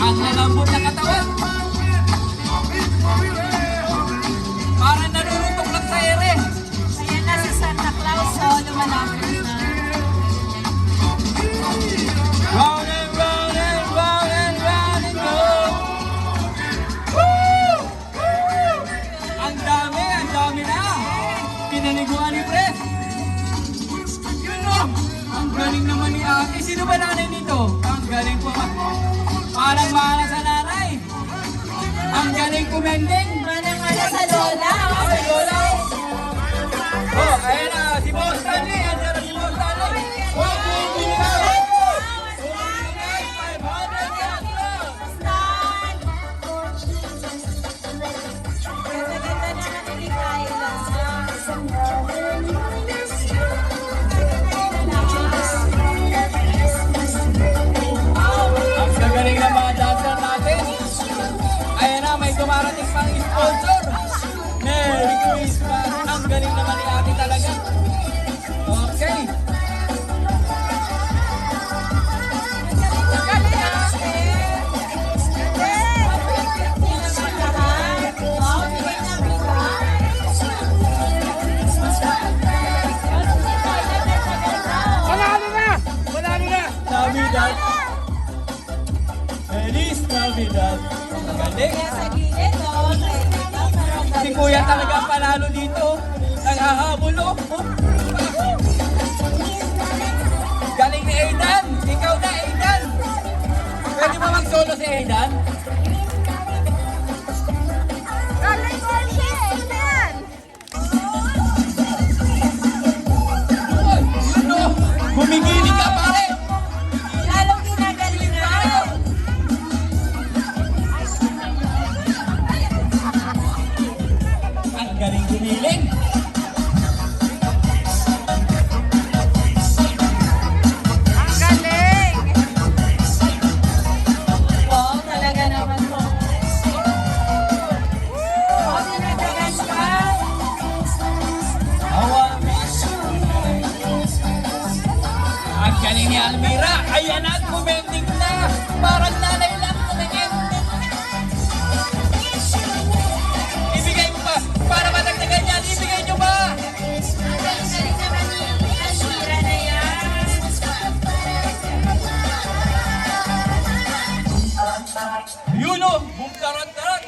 Ang lalambot na katawan. Parang nanunutok lang sa ere. Ayan na si Santa Claus, so lumalapit na. Round and round and round and round and go. Woo! Woo! Ang dami na. Pinaliguan ni Pres. Yun o. Ang galing naman ni Ate. Sino ba nanay nito? Ang galing po. Parang mahala sa nanay. Ang galing kumending. Manang-mana sa lola. Ay, Lola. Oh, ayan na. Si Boss Stanley. Ayan na si Boss Stanley. Wow, dumarating pang sponsor. Merry Christmas! Ang galing naman ni Ate talaga. Okay. Panalo na! Navidad! Feliz Navidad! Ang galing! Si Kuya talaga ang panalo dito. Nanghahabol o. Galing ni Aidan. Ikaw na, Aidan. Pwede mo mag-solo si Aidan? Galing ko siya, Aidan. Yun o. Gumigiling ka pare. Lalong ginagalingan. Ang galing gumiling. Ang galing. Wow, talaga naman po. Oh, dinadagan ka. Ang galing ni Almira. Ayan na, commenting na. Parang nanay lang tumingin. Ibigay mo ba? Para matagdagan yan, ibigay nyo ba? Ang galing naman ni Ashira na yan. Yun o, bumkarat-karat.